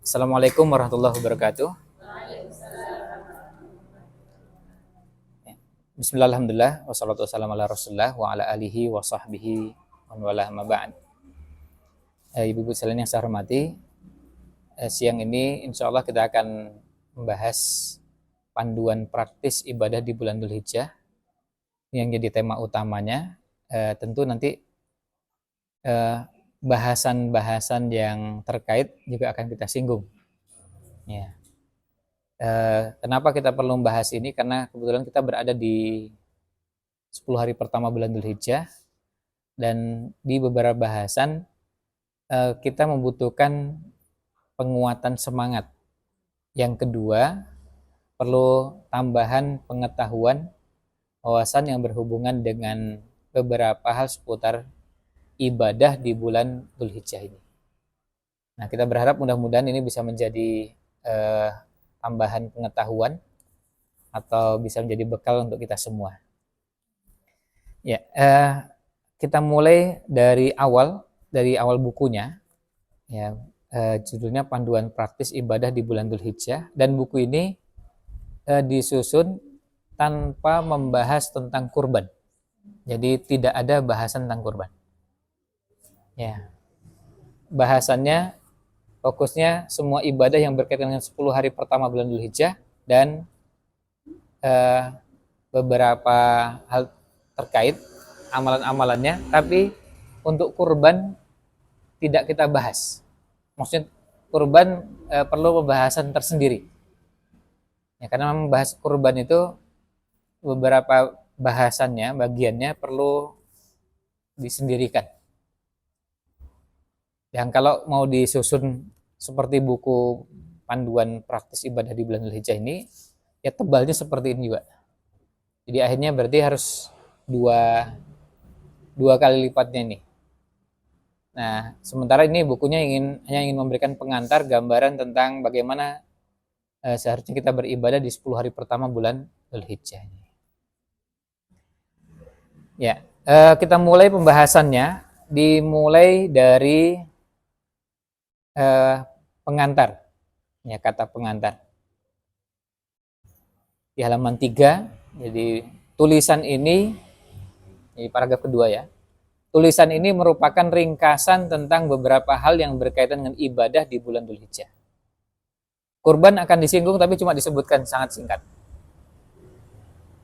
Assalamualaikum warahmatullahi wabarakatuh. Bismillah, alhamdulillah, wassalatu wassalamu ala rasulillah wa ala alihi wa sahbihi wa wala ma ba'd. Ibu-ibu sekalian yang saya hormati, siang ini insya Allah kita akan membahas panduan praktis ibadah di bulan Dzulhijjah yang jadi tema utamanya. Tentu nanti bahasan-bahasan yang terkait juga akan kita singgung. Ya. Kenapa kita perlu membahas ini? Karena kebetulan kita berada di 10 hari pertama bulan Dzulhijjah, dan di beberapa bahasan kita membutuhkan penguatan semangat. Yang kedua, perlu tambahan pengetahuan, wawasan yang berhubungan dengan beberapa hal seputar ibadah di bulan Dzulhijjah ini. Nah, kita berharap mudah-mudahan ini bisa menjadi tambahan pengetahuan atau bisa menjadi bekal untuk kita semua. Ya, kita mulai dari awal bukunya. Ya, judulnya Panduan Praktis Ibadah di Bulan Dzulhijjah, dan buku ini disusun tanpa membahas tentang kurban. Jadi tidak ada bahasan tentang kurban. Ya. Bahasannya fokusnya semua ibadah yang berkaitan dengan 10 hari pertama bulan Dzulhijjah dan beberapa hal terkait amalan-amalannya, tapi untuk kurban tidak kita bahas. Maksudnya kurban perlu pembahasan tersendiri. Ya, karena membahas kurban itu beberapa bahasannya, bagiannya perlu disendirikan. Yang kalau mau disusun seperti buku panduan praktis ibadah di bulan Dzulhijjah ini, ya tebalnya seperti ini juga. Jadi akhirnya berarti harus dua kali lipatnya ini. Nah, sementara ini bukunya hanya ingin memberikan pengantar gambaran tentang bagaimana seharusnya kita beribadah di 10 hari pertama bulan Dzulhijjah ini. Ya, kita mulai pembahasannya dimulai dari pengantar, ya, kata pengantar di halaman 3. Jadi tulisan ini paragraf kedua, ya. Tulisan ini merupakan ringkasan tentang beberapa hal yang berkaitan dengan ibadah di bulan Dzulhijjah. Kurban akan disinggung tapi cuma disebutkan sangat singkat.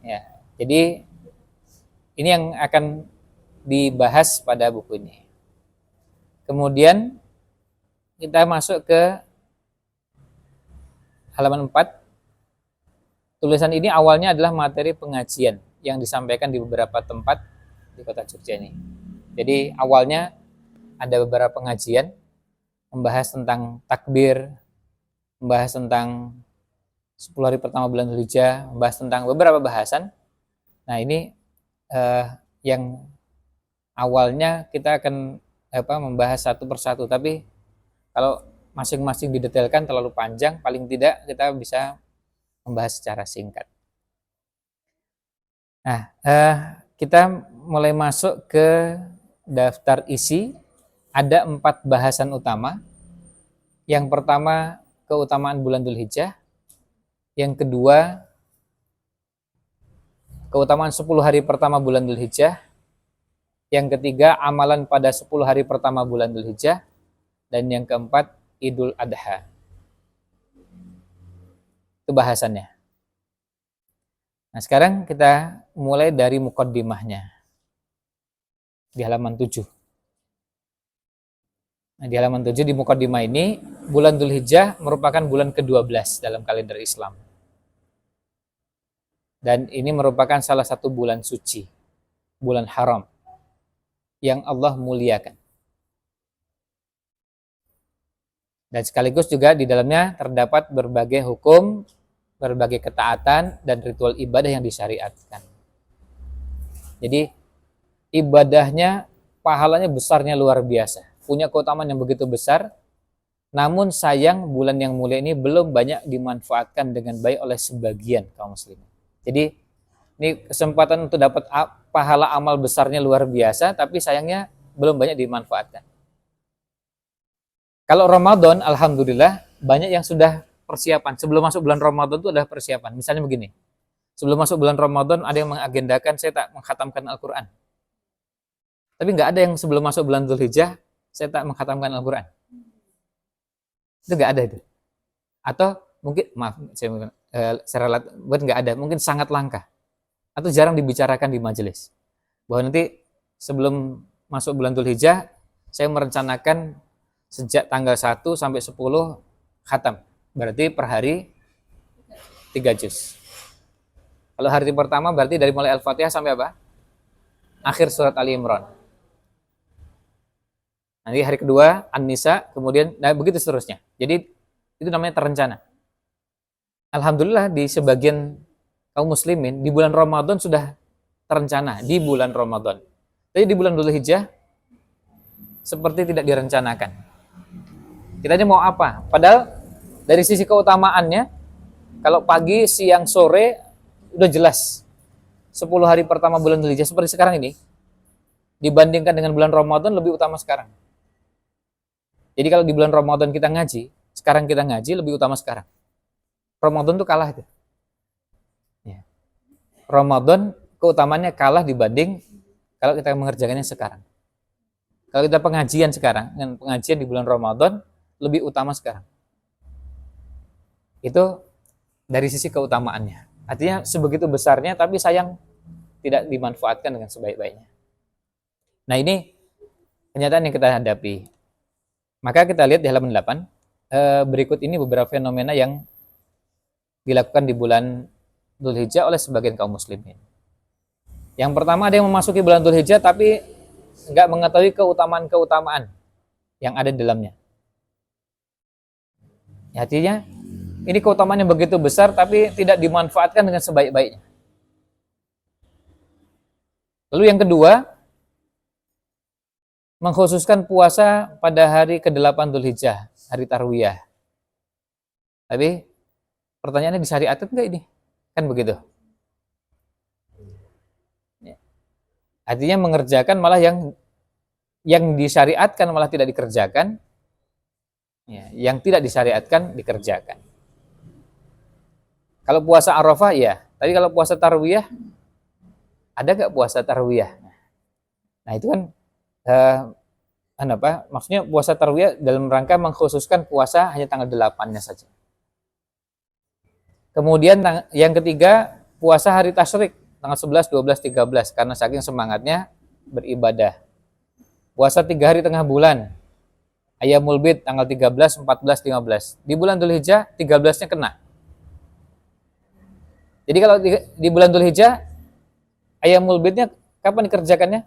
Ya, jadi ini yang akan dibahas pada buku ini. Kemudian kita masuk ke halaman 4. Tulisan ini awalnya adalah materi pengajian yang disampaikan di beberapa tempat di kota Jogja ini. Jadi awalnya ada beberapa pengajian membahas tentang takbir, membahas tentang 10 hari pertama bulan Dzulhijjah, membahas tentang beberapa bahasan. Nah, ini yang awalnya kita akan membahas satu persatu, tapi kalau masing-masing didetailkan terlalu panjang, paling tidak kita bisa membahas secara singkat. Nah, kita mulai masuk ke daftar isi. Ada 4 bahasan utama. Yang pertama, keutamaan bulan Dzulhijjah. Yang kedua, keutamaan 10 hari pertama bulan Dzulhijjah. Yang ketiga, amalan pada 10 hari pertama bulan Dzulhijjah. Dan yang keempat, Idul Adha. Itu bahasannya. Nah, sekarang kita mulai dari muqaddimahnya di halaman 7. Nah, di halaman 7 di muqaddimah ini, bulan Dzulhijjah merupakan bulan ke-12 dalam kalender Islam. Dan ini merupakan salah satu bulan suci, bulan haram yang Allah muliakan. Dan sekaligus juga di dalamnya terdapat berbagai hukum, berbagai ketaatan, dan ritual ibadah yang disyariatkan. Jadi ibadahnya, pahalanya besarnya luar biasa. Punya keutamaan yang begitu besar. Namun sayang bulan yang mulia ini belum banyak dimanfaatkan dengan baik oleh sebagian kaum muslimin. Jadi ini kesempatan untuk dapat pahala amal besarnya luar biasa, tapi sayangnya belum banyak dimanfaatkan. Kalau Ramadan, alhamdulillah, banyak yang sudah persiapan. Sebelum masuk bulan Ramadan itu ada persiapan. Misalnya begini, sebelum masuk bulan Ramadan ada yang mengagendakan saya tak mengkhatamkan Al-Quran. Tapi nggak ada yang sebelum masuk bulan Dzulhijjah saya tak mengkhatamkan Al-Quran. Itu nggak ada itu. Atau mungkin, maaf, secara buat nggak ada, mungkin sangat langka. Atau jarang dibicarakan di majelis. Bahwa nanti sebelum masuk bulan Dzulhijjah, saya merencanakan sejak tanggal 1 sampai 10 khatam. Berarti per hari 3 juz. Kalau hari pertama berarti dari mulai Al-Fatihah sampai apa? Akhir surat Ali Imran. Nanti hari kedua An-Nisa, kemudian begitu seterusnya. Jadi itu namanya terencana. Alhamdulillah di sebagian kaum muslimin di bulan Ramadan sudah terencana di bulan Ramadan. Tapi di bulan Dzulhijjah seperti tidak direncanakan. Kita aja mau apa? Padahal dari sisi keutamaannya, kalau pagi, siang, sore udah jelas. 10 hari pertama bulan Dzulhijjah seperti sekarang ini dibandingkan dengan bulan Ramadan lebih utama sekarang. Jadi kalau di bulan Ramadan kita ngaji, sekarang kita ngaji lebih utama sekarang. Ramadan tuh kalah itu. Ya. Ramadan keutamaannya kalah dibanding kalau kita mengerjakannya sekarang. Kalau kita pengajian sekarang, dengan pengajian di bulan Ramadan lebih utama sekarang. Itu dari sisi keutamaannya. Artinya sebegitu besarnya, tapi sayang tidak dimanfaatkan dengan sebaik-baiknya. Nah ini kenyataan yang kita hadapi. Maka kita lihat di halaman 8, berikut ini beberapa fenomena yang dilakukan di bulan Dzulhijjah oleh sebagian kaum muslimin. Yang pertama, ada yang memasuki bulan Dzulhijjah tapi nggak mengetahui keutamaan-keutamaan yang ada di dalamnya. Ya, artinya ini keutamaan yang begitu besar tapi tidak dimanfaatkan dengan sebaik-baiknya. Lalu yang kedua, mengkhususkan puasa pada hari ke-8 Dzulhijjah, hari Tarwiyah. Tapi pertanyaannya disyariatkan nggak ini? Kan begitu. Artinya mengerjakan malah yang disyariatkan malah tidak dikerjakan, ya, yang tidak disyariatkan dikerjakan. Kalau puasa Arafah ya, tapi kalau puasa Tarwiyah, ada nggak puasa Tarwiyah? Nah itu kan maksudnya puasa Tarwiyah dalam rangka mengkhususkan puasa hanya tanggal 8-nya saja. Kemudian yang ketiga, puasa hari tasyrik tanggal 11, 12, 13 karena saking semangatnya beribadah. Puasa 3 hari tengah bulan, Ayyamul Bid tanggal 13, 14, 15. Di bulan Dzulhijjah 13-nya kena. Jadi kalau di bulan Dzulhijjah Ayyamul Bidnya kapan dikerjakannya?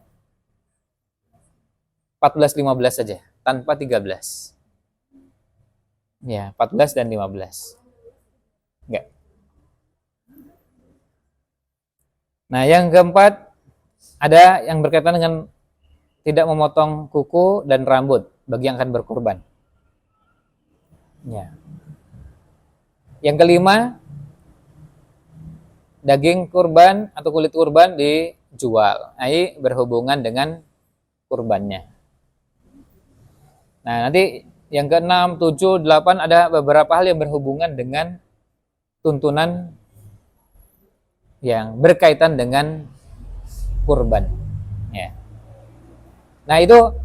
14, 15 saja, tanpa 13. Ya, 14 dan 15. Enggak. Nah, yang keempat, ada yang berkaitan dengan tidak memotong kuku dan rambut bagi yang akan berkurban. Ya. Yang kelima, daging kurban atau kulit kurban dijual. Ini berhubungan dengan kurbannya. Nah, nanti yang ke-6, 7, 8 ada beberapa hal yang berhubungan dengan tuntunan yang berkaitan dengan kurban. Ya. Nah, itu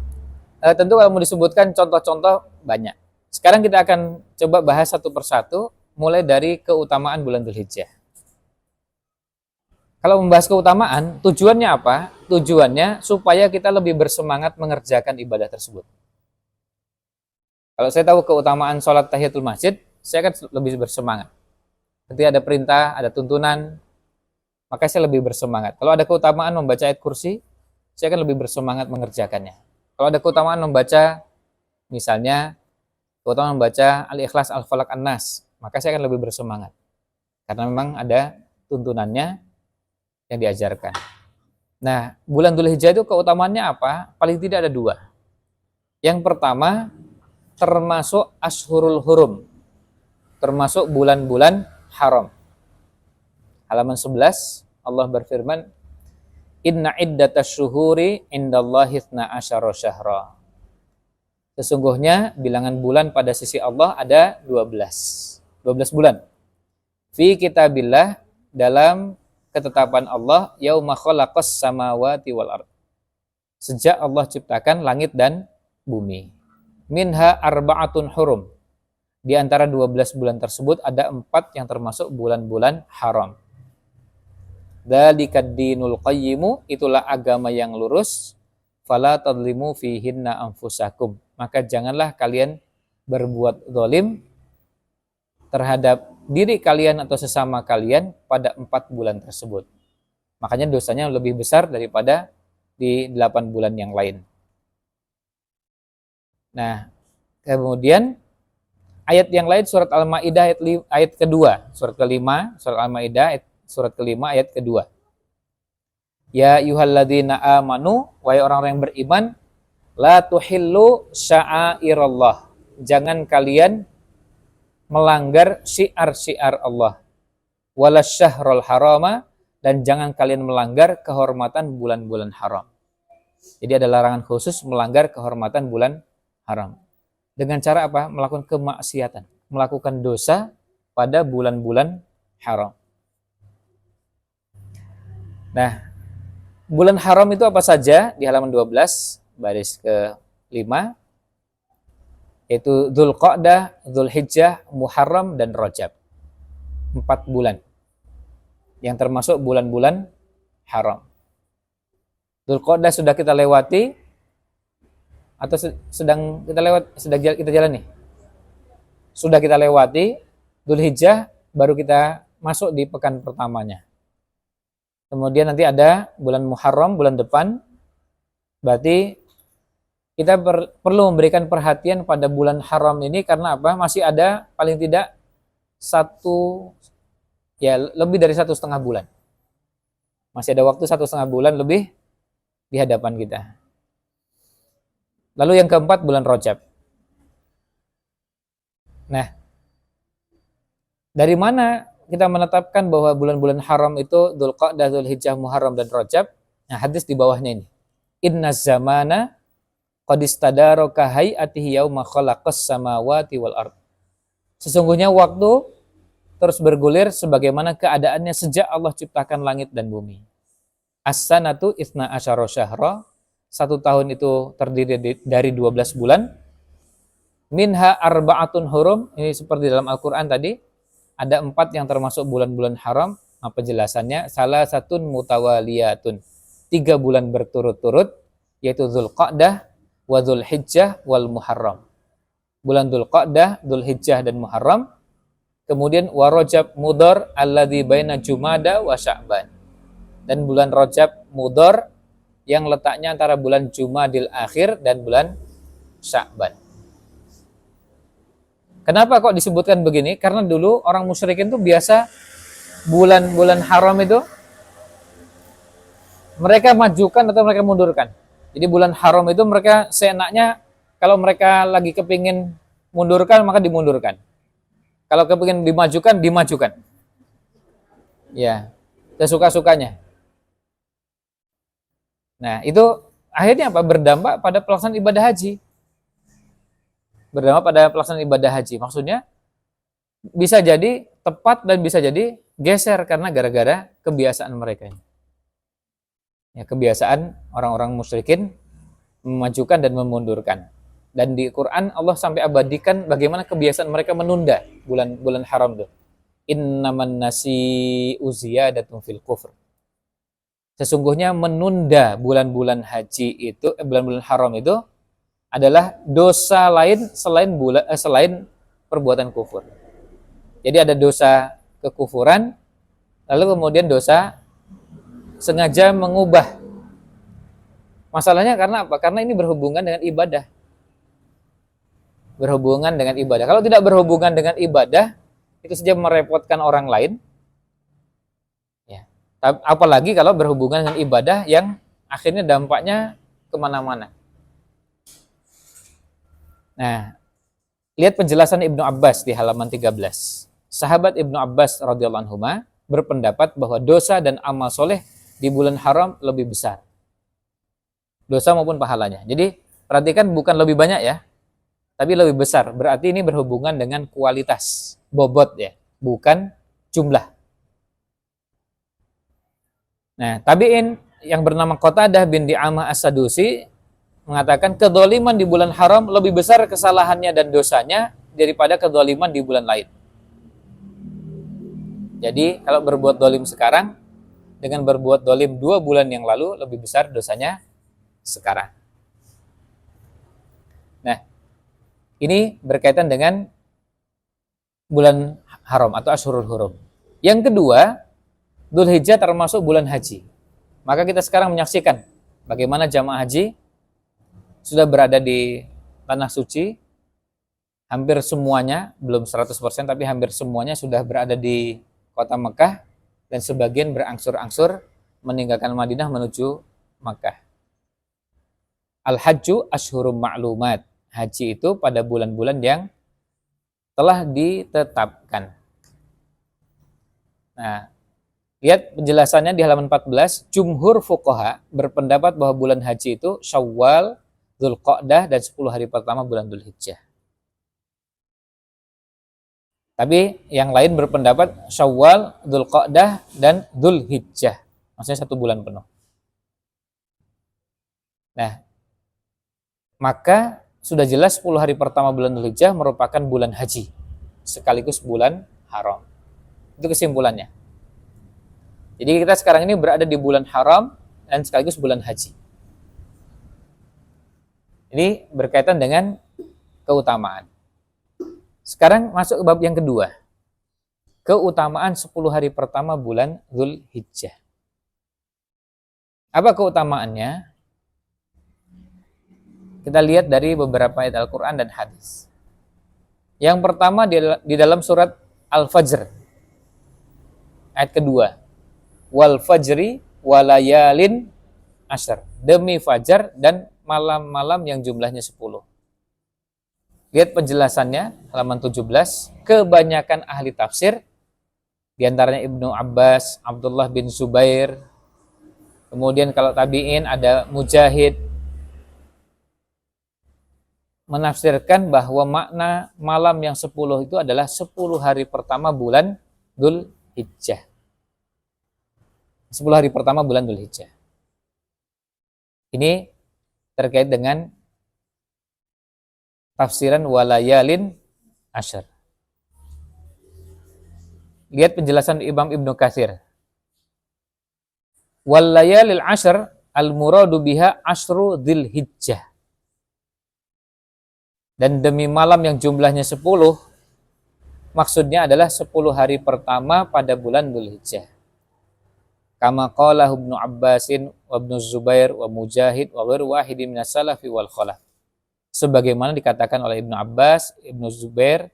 tentu kalau mau disebutkan contoh-contoh banyak. Sekarang kita akan coba bahas satu persatu mulai dari keutamaan bulan Dzulhijjah. Kalau membahas keutamaan, tujuannya apa? Tujuannya supaya kita lebih bersemangat mengerjakan ibadah tersebut. Kalau saya tahu keutamaan sholat tahiyatul masjid, saya akan lebih bersemangat. Ketika ada perintah, ada tuntunan, maka saya lebih bersemangat. Kalau ada keutamaan membaca ayat kursi, saya akan lebih bersemangat mengerjakannya. Kalau ada keutamaan membaca, misalnya, keutamaan membaca Al-Ikhlas, Al-Falaq, An-Nas, maka saya akan lebih bersemangat. Karena memang ada tuntunannya yang diajarkan. Nah, bulan Dzulhijjah itu keutamaannya apa? Paling tidak ada 2. Yang pertama, termasuk Ashhurul Hurum, termasuk bulan-bulan haram. Halaman 11, Allah berfirman, Inna iddatash syuhuri indallahi 12 syahra. Sesungguhnya bilangan bulan pada sisi Allah ada 12. 12 bulan. Fi kitabillah, dalam ketetapan Allah, yauma khalaqas samawati wal ard. Sejak Allah ciptakan langit dan bumi. Minha arba'atun hurum. Di antara 12 bulan tersebut ada 4 yang termasuk bulan-bulan haram. Dzalikad dinul qayyimu, itulah agama yang lurus. Fala tadlimu fihinna anfusakum. Maka janganlah kalian berbuat zalim terhadap diri kalian atau sesama kalian pada 4 bulan tersebut. Makanya dosanya lebih besar daripada di 8 bulan yang lain. Nah, kemudian ayat yang lain surat Al-Maidah ayat kedua, surat kelima, surat Al-Maidah surat kelima ayat kedua. Ya ayyuhalladzina amanu, wahai orang-orang yang beriman, la tuhillu sya'airallah. Jangan kalian melanggar syiar-syiar Allah. Wala syahrul harama, dan jangan kalian melanggar kehormatan bulan-bulan haram. Jadi ada larangan khusus melanggar kehormatan bulan haram. Dengan cara apa? Melakukan kemaksiatan, melakukan dosa pada bulan-bulan haram. Nah, bulan haram itu apa saja? Di halaman 12, baris ke-5, yaitu Dzulqa'dah, Dzulhijjah, Muharram, dan Rajab. 4 bulan yang termasuk bulan-bulan haram. Dzulqa'dah sudah kita lewati atau sedang kita jalani? Sudah kita lewati. Dzulhijjah baru kita masuk di pekan pertamanya. Kemudian nanti ada bulan Muharram, bulan depan. Berarti kita perlu memberikan perhatian pada bulan haram ini karena apa? Masih ada paling tidak lebih dari 1,5 bulan. Masih ada waktu 1,5 bulan lebih di hadapan kita. Lalu yang keempat, bulan Rajab. Nah, dari mana kita menetapkan bahwa bulan-bulan haram itu Dzulqa'dah, Dzulhijjah, Muharram, dan Rajab? Nah, hadis di bawahnya ini. Inna zamana qad istadara ka hayatihi yauma khalaqas samawati wal ard. Sesungguhnya waktu terus bergulir sebagaimana keadaannya sejak Allah ciptakan langit dan bumi. As-sanatu itsna asyara syahra. 1 tahun itu terdiri dari 12 bulan. Minha arba'atun hurum. Ini seperti dalam Al-Quran tadi. Ada 4 yang termasuk bulan-bulan haram. Apa penjelasannya? Salah satun mutawaliyatun. 3 bulan berturut-turut. Yaitu Dzulqa'dah, wa Dzulhijjah, wal Muharram. Bulan Dzulqa'dah, Dzulhijjah, dan Muharram. Kemudian wa Rajab Mudhar alladzi baina Jumada wa Sya'ban. Dan bulan Rajab Mudhar yang letaknya antara bulan Jumadil Akhir dan bulan Sya'ban. Kenapa kok disebutkan begini? Karena dulu orang musyrikin itu biasa bulan-bulan haram itu mereka majukan atau mereka mundurkan. Jadi bulan haram itu mereka seenaknya, kalau mereka lagi kepingin mundurkan maka dimundurkan. Kalau kepingin dimajukan, dimajukan. Ya, sesuka-sukanya. Nah, itu akhirnya apa? Berdampak pada pelaksanaan ibadah haji. Berdampak pada pelaksanaan ibadah haji. Maksudnya bisa jadi tepat dan bisa jadi geser karena gara-gara kebiasaan mereka. Ya, kebiasaan orang-orang musyrikin memajukan dan memundurkan. Dan di Quran Allah sampai abadikan bagaimana kebiasaan mereka menunda bulan-bulan haram itu. Innaman nasi'u ziyadatun fil kufr. Sesungguhnya menunda bulan-bulan haji itu, bulan-bulan haram itu adalah dosa lain selain perbuatan kufur. Jadi ada dosa kekufuran, lalu kemudian dosa sengaja mengubah. Masalahnya karena apa? Karena ini berhubungan dengan ibadah. Berhubungan dengan ibadah. Kalau tidak berhubungan dengan ibadah, itu saja merepotkan orang lain. Ya. Apalagi kalau berhubungan dengan ibadah yang akhirnya dampaknya kemana-mana. Nah, lihat penjelasan Ibnu Abbas di halaman 13. Sahabat Ibnu Abbas radhiyallahu anhu berpendapat bahwa dosa dan amal soleh di bulan haram lebih besar. Dosa maupun pahalanya. Jadi, perhatikan bukan lebih banyak ya. tapi lebih besar. Berarti ini berhubungan dengan kualitas, bobot ya, bukan jumlah. Nah, tabi'in yang bernama Qatadah bin Di'amah As-Sadusi mengatakan kedzaliman di bulan haram lebih besar kesalahannya dan dosanya daripada kedzaliman di bulan lain. Jadi kalau berbuat dolim sekarang dengan berbuat dolim 2 bulan yang lalu lebih besar dosanya sekarang. Nah, ini berkaitan dengan bulan haram atau Ashhurul Hurum. Yang kedua, Dzulhijjah termasuk bulan haji. Maka kita sekarang menyaksikan bagaimana jamaah haji sudah berada di tanah suci, hampir semuanya, belum 100%, tapi hampir semuanya sudah berada di kota Mekah, dan sebagian berangsur-angsur meninggalkan Madinah menuju Mekah. Al-Hajju Ashhurum Ma'lumat. Haji itu pada bulan-bulan yang telah ditetapkan. Nah, lihat penjelasannya di halaman 14. Jumhur fuqaha berpendapat bahwa bulan haji itu Syawal, Dzulqa'dah, dan 10 hari pertama bulan Dzulhijjah. Tapi yang lain berpendapat Syawal, Dzulqa'dah, dan Dzulhijjah. Maksudnya 1 bulan penuh. Nah, maka sudah jelas 10 hari pertama bulan Dzulhijjah merupakan bulan haji, sekaligus bulan haram. Itu kesimpulannya. Jadi kita sekarang ini berada di bulan haram dan sekaligus bulan haji. Ini berkaitan dengan keutamaan. Sekarang masuk ke bab yang kedua. Keutamaan 10 hari pertama bulan Dzulhijjah. Apa keutamaannya? Kita lihat dari beberapa ayat Al-Quran dan hadis. Yang pertama di dalam surat Al-Fajr. Ayat kedua. Wal fajri walayalin asyr. Demi fajar dan malam-malam yang jumlahnya 10. Lihat penjelasannya, halaman 17. Kebanyakan ahli tafsir, diantaranya Ibnu Abbas, Abdullah bin Zubair, kemudian kalau tabi'in ada Mujahid, menafsirkan bahwa makna malam yang 10 itu adalah 10 hari pertama bulan Dzulhijjah. 10 hari pertama bulan Dzulhijjah. Ini terkait dengan tafsiran walayalin asyr. Lihat penjelasan Imam Ibnu Katsir. Walayalil asyr al-muradu biha asyru Dzulhijjah. Dan demi malam yang jumlahnya 10, maksudnya adalah 10 hari pertama pada bulan Dzulhijjah. Kama qala Ibnu Abbasin wa Ibnu Zubair wa Mujahid wa ghairu wahidin minas salafi wal khalaf. Sebagaimana dikatakan oleh Ibnu Abbas, Ibnu Zubair,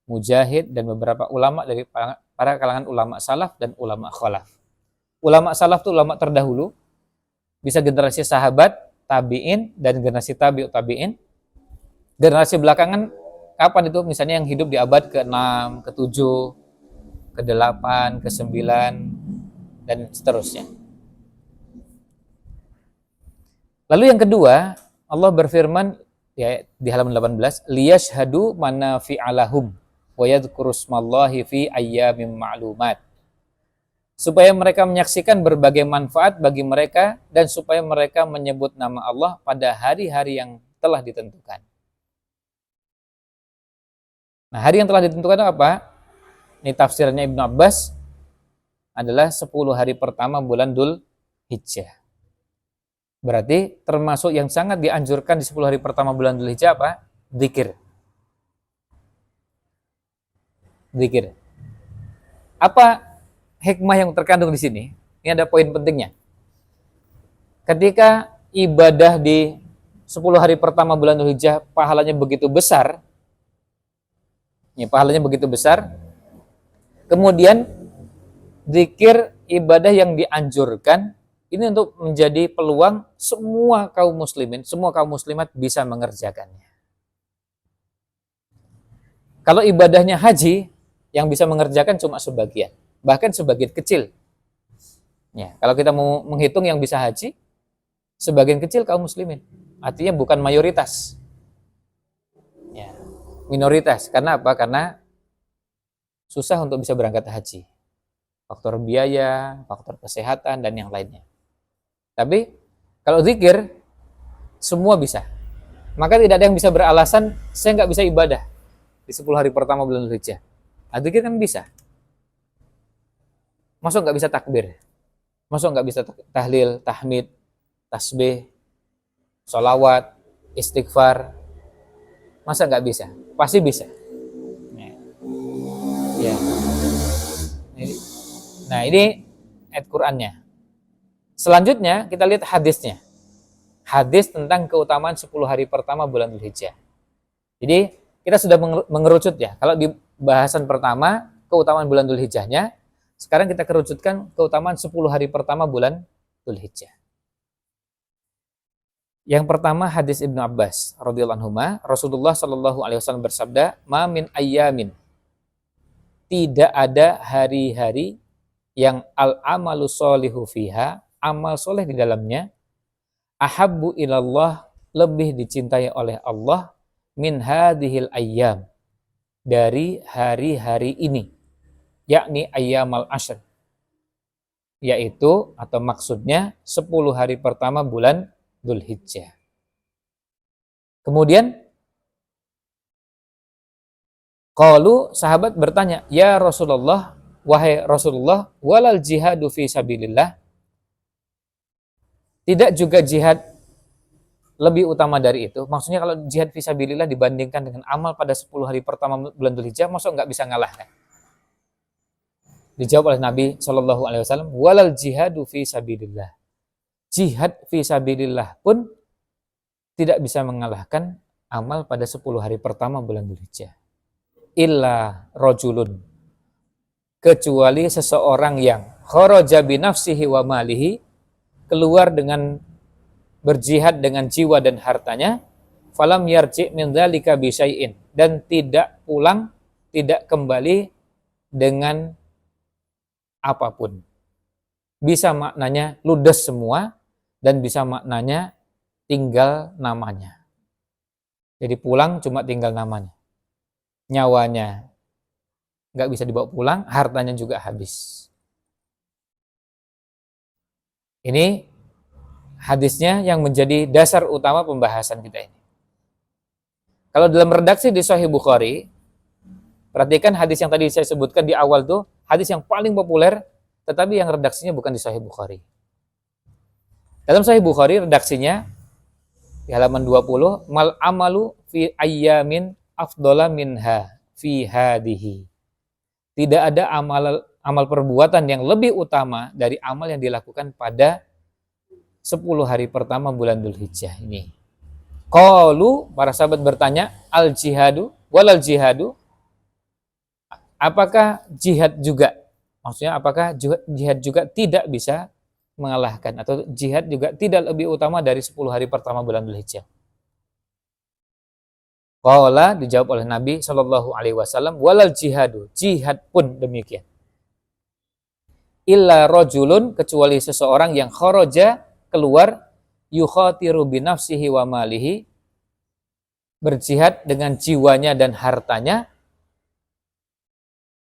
Mujahid, dan beberapa ulama dari para kalangan ulama salaf dan ulama khalaf. Ulama salaf itu ulama terdahulu, bisa generasi sahabat, tabi'in, dan generasi tabi'ut tabi'in. Generasi belakangan, kapan itu? Misalnya yang hidup di abad ke-6, ke-7, ke-8, ke-9, dan seterusnya. Lalu yang kedua, Allah berfirman ya, di halaman 18, liyashhadu manafi'alahum wa yadhkurusmallahi fi ayyamin ma'lumat. Supaya mereka menyaksikan berbagai manfaat bagi mereka dan supaya mereka menyebut nama Allah pada hari-hari yang telah ditentukan. Nah, hari yang telah ditentukan apa? Ini tafsirnya Ibnu Abbas adalah 10 hari pertama bulan Dzulhijjah. Berarti termasuk yang sangat dianjurkan di 10 hari pertama bulan Dzulhijjah apa? Dzikir. Dzikir. Apa hikmah yang terkandung di sini? Ini ada poin pentingnya. Ketika ibadah di 10 hari pertama bulan Dzulhijjah pahalanya begitu besar, ya, pahalanya begitu besar, kemudian zikir ibadah yang dianjurkan ini untuk menjadi peluang semua kaum muslimin, semua kaum muslimat bisa mengerjakannya. Kalau ibadahnya haji, yang bisa mengerjakan cuma sebagian, bahkan sebagian kecil. Ya, kalau kita mau menghitung yang bisa haji, sebagian kecil kaum muslimin, artinya bukan mayoritas. Ya, minoritas. Karena apa? Karena susah untuk bisa berangkat haji. Faktor biaya, faktor kesehatan, dan yang lainnya. Tapi kalau zikir, semua bisa. Maka tidak ada yang bisa beralasan, saya nggak bisa ibadah di 10 hari pertama bulan Dzulhijjah. Zikir kan bisa. Masuk nggak bisa takbir? Masuk nggak bisa tahlil, tahmid, tasbih, sholawat, istighfar? Masa nggak bisa? Pasti bisa. Ya. Nah, ini ayat Qur'annya. Selanjutnya kita lihat hadisnya. Hadis tentang keutamaan 10 hari pertama bulan Dzulhijjah. Jadi kita sudah mengerucut ya. Kalau di bahasan pertama keutamaan bulan Dzulhijjahnya, sekarang kita kerucutkan keutamaan 10 hari pertama bulan Dzulhijjah. Yang pertama hadis Ibnu Abbas radhiyallahu anhu, Rasulullah shallallahu alaihi wasallam bersabda, "Ma min ayyamin." Tidak ada hari-hari yang al-amalu sholihu fiha, amal soleh di dalamnya, ahabbu ilallah, lebih dicintai oleh Allah, min hadhil ayyam, dari hari-hari ini, yakni ayyamal ashr, yaitu atau maksudnya 10 hari pertama bulan Dzulhijjah. Kemudian qalu, sahabat bertanya, "Ya Rasulullah, wahai Rasulullah, walal jihadu fi sabilillah?" Tidak juga jihad lebih utama dari itu? Maksudnya kalau jihad fi sabilillah dibandingkan dengan amal pada 10 hari pertama bulan Dzulhijjah, masa nggak bisa ngalahkan? Dijawab oleh Nabi Shallallahu alaihi wasallam, "Walal jihadu fi sabilillah." Jihad fi sabilillah pun tidak bisa mengalahkan amal pada 10 hari pertama bulan Dzulhijjah. Illa rajulun, kecuali seseorang yang kharaja bi nafsihi wa malihi, keluar dengan berjihad dengan jiwa dan hartanya, falam yarji' min dzalika bi syai'in, dan tidak pulang, tidak kembali dengan apapun. Bisa maknanya ludes semua, dan bisa maknanya tinggal namanya. Jadi pulang cuma tinggal namanya. Nyawanya nggak bisa dibawa pulang, hartanya juga habis. Ini hadisnya yang menjadi dasar utama pembahasan kita ini. Kalau dalam redaksi di Sahih Bukhari, perhatikan hadis yang tadi saya sebutkan di awal tuh, hadis yang paling populer, tetapi yang redaksinya bukan di Sahih Bukhari. Dalam Sahih Bukhari redaksinya di halaman 20, mal amalu fi ayyamin afdhala minha fi hadihi. Tidak ada amal perbuatan yang lebih utama dari amal yang dilakukan pada 10 hari pertama bulan Dzulhijjah ini. Qalu, para sahabat bertanya, al jihadu walal jihadu? Apakah jihad juga? Maksudnya apakah jihad juga tidak bisa mengalahkan, atau jihad juga tidak lebih utama dari 10 hari pertama bulan Dzulhijjah? Qala, dijawab oleh Nabi Shallallahu alaihi wasallam, walal jihadu, jihad pun demikian. Illa rajulun, kecuali seseorang yang kharaja, keluar, yukhatiru bi nafsihi wa malihi, berjihad dengan jiwanya dan hartanya,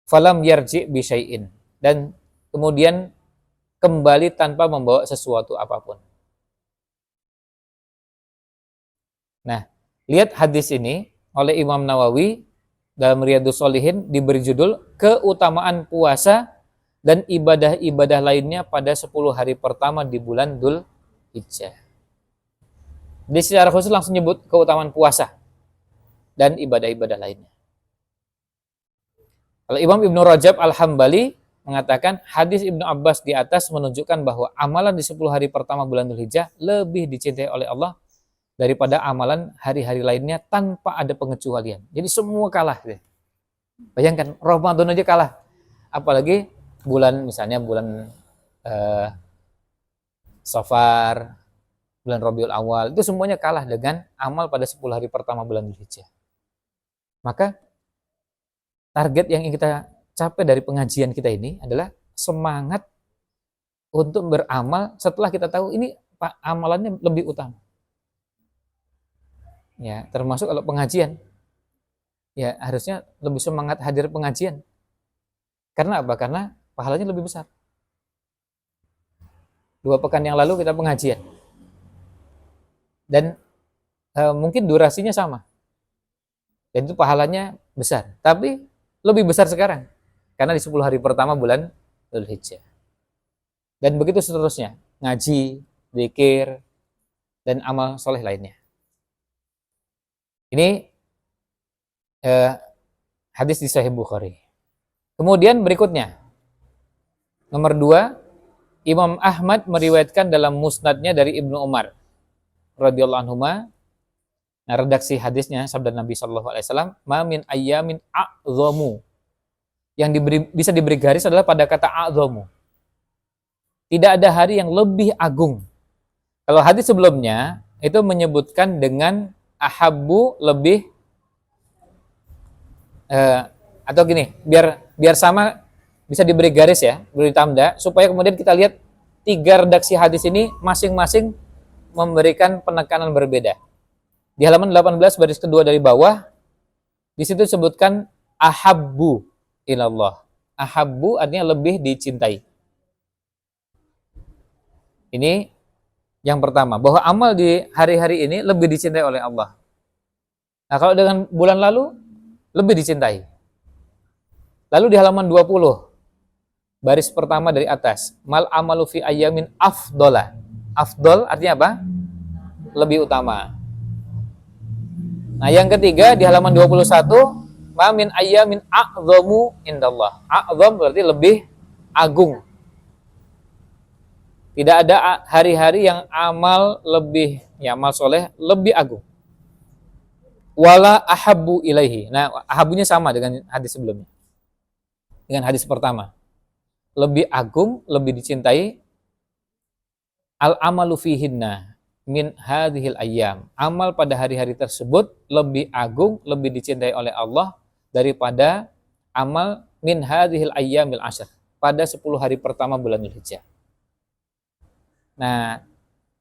falam yarji' bi syai'in, dan kemudian kembali tanpa membawa sesuatu apapun. Nah, lihat hadis ini oleh Imam Nawawi dalam Riyadhus Shalihin diberi judul keutamaan puasa dan ibadah-ibadah lainnya pada 10 hari pertama di bulan Dzulhijjah. Di secara khusus langsung nyebut keutamaan puasa dan ibadah-ibadah lainnya. Kalau Imam Ibnu Rajab Al-Hambali mengatakan hadis Ibnu Abbas di atas menunjukkan bahwa amalan di 10 hari pertama bulan Dzulhijjah lebih dicintai oleh Allah daripada amalan hari-hari lainnya tanpa ada pengecualian. Jadi semua kalah. Bayangkan, Ramadan aja kalah. Apalagi bulan, misalnya bulan Safar, bulan Rabiul Awal, itu semuanya kalah dengan amal pada 10 hari pertama bulan Dzulhijjah. Maka target yang ingin kita capai dari pengajian kita ini adalah semangat untuk beramal setelah kita tahu ini amalannya lebih utama. Ya, termasuk kalau pengajian. ya harusnya lebih semangat hadir pengajian. Karena apa? Karena pahalanya lebih besar. 2 pekan yang lalu kita pengajian. Dan mungkin durasinya sama. Dan itu pahalanya besar. Tapi lebih besar sekarang. Karena di 10 hari pertama bulan Dzulhijjah. Dan begitu seterusnya. Ngaji, zikir, dan amal soleh lainnya. Ini hadis di Sahih Bukhari. Kemudian berikutnya. Nomor 2, Imam Ahmad meriwayatkan dalam musnadnya dari Ibnu Umar radhiyallahu anhuma. Nah, redaksi hadisnya sabda Nabi sallallahu alaihi wasallam, "Ma min ayyamin a'dhamu." Yang bisa diberi garis adalah pada kata a'dhamu. Tidak ada hari yang lebih agung. Kalau hadis sebelumnya itu menyebutkan dengan ahabbu, lebih atau gini, biar sama bisa diberi garis ya, beri tanda supaya kemudian kita lihat 3 redaksi hadis ini masing-masing memberikan penekanan berbeda. Di halaman 18 baris kedua dari bawah, di situ disebutkan ahabbu ilallah. Ahabbu artinya lebih dicintai. Ini yang pertama, bahwa amal di hari-hari ini lebih dicintai oleh Allah. Nah, kalau dengan bulan lalu, lebih dicintai. Lalu di halaman 20, baris pertama dari atas, mal amalu fi ayyamin afdola. Afdol artinya apa? Lebih utama. Nah, yang ketiga di halaman 21, ma min ayyamin a'dhamu indallah. A'dham berarti lebih agung. Tidak ada hari-hari yang amal lebih, ya amal soleh lebih agung. Wala ahabbu ilaihi. Nah, ahabbunya sama dengan hadis sebelumnya. Dengan hadis pertama. Lebih agung, lebih dicintai. Al-amalu fihinna min hadhil ayyam. Amal pada hari-hari tersebut lebih agung, lebih dicintai oleh Allah daripada amal min hadhil ayyamil ashr, pada 10 hari pertama bulan Dzulhijjah. Nah,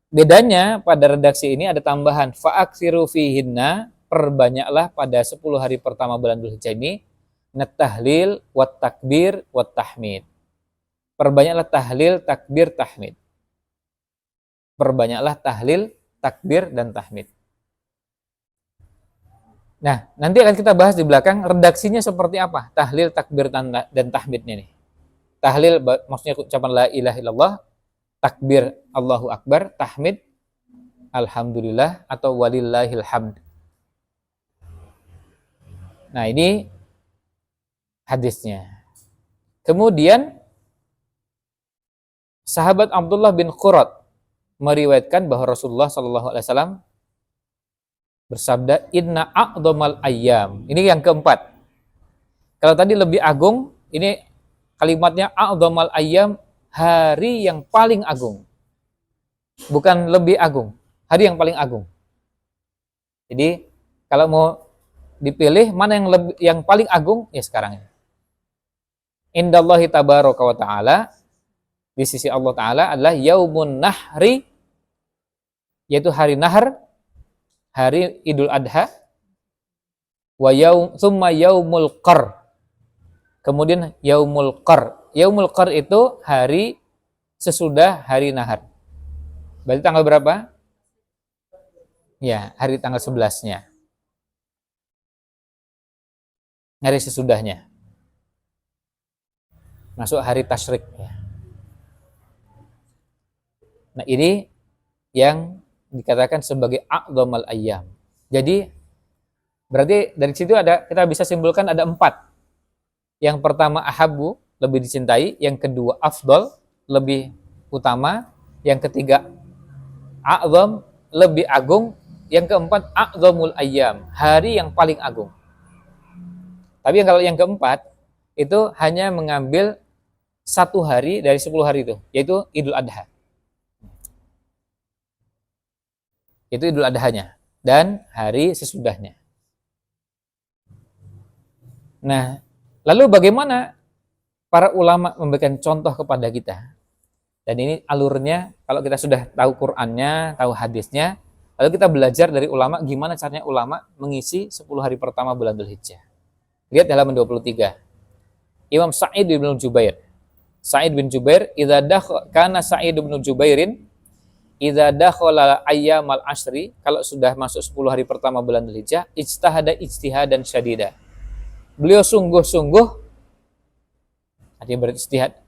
bedanya pada redaksi ini ada tambahan fa'aksiru fihinna, perbanyaklah pada 10 hari pertama bulan Dzulhijjah ini natahlil wat takbir wat tahmid. Perbanyaklah tahlil, takbir, tahmid. Perbanyaklah tahlil, takbir, dan tahmid. Nah, nanti akan kita bahas di belakang redaksinya seperti apa. Tahlil, takbir, dan tahmidnya nih. Tahlil maksudnya ucapan la ilaha illallah, takbir Allahu Akbar, tahmid alhamdulillah atau walillahil hamd. Nah, ini hadisnya. Kemudian sahabat Abdullah bin Qurat meriwayatkan bahwa Rasulullah Shallallahu Alaihi Wasallam bersabda, Inna a'dhamal ayyam. Ini yang keempat. Kalau tadi lebih agung, ini kalimatnya a'dhamal ayyam, hari yang paling agung. Bukan lebih agung, hari yang paling agung. Jadi kalau mau dipilih mana yang paling agung, ya sekarang ini. Indallahi tabaraka wa ta'ala, di sisi Allah Ta'ala adalah Yaumun Nahri, yaitu hari Nahar, hari Idul Adha, wa thumma Yaumul Qar, kemudian Yaumul Qar. Yaumul Qar itu hari sesudah hari Nahar. Berarti tanggal berapa? Ya, hari tanggal 11-nya. Hari sesudahnya. Masuk hari Tasyrik ya. Nah, ini yang dikatakan sebagai a'dhamal ayyam. Jadi berarti dari situ kita bisa simpulkan ada 4. Yang pertama ahabbu, lebih dicintai. Yang kedua afdal, lebih utama. Yang ketiga a'dham, lebih agung. Yang keempat a'dhamul ayyam, hari yang paling agung. Tapi kalau yang keempat itu hanya mengambil 1 hari dari 10 hari itu, yaitu Idul Adha. Itu Idul Adhanya dan hari sesudahnya. Nah, lalu bagaimana para ulama memberikan contoh kepada kita? Dan ini alurnya, kalau kita sudah tahu Qur'annya, tahu hadisnya, lalu kita belajar dari ulama gimana caranya ulama mengisi 10 hari pertama bulan Dzulhijjah. Lihat halaman 23. Imam Sa'id bin Jubair. Sa'id bin Jubair, kana Sa'id bin Jubairin idza dakhala ayyamal ashri, kalau sudah masuk 10 hari pertama bulan Dzulhijjah, ijtahada ijtihadan syadida. Beliau sungguh-sungguh, artinya beristihad,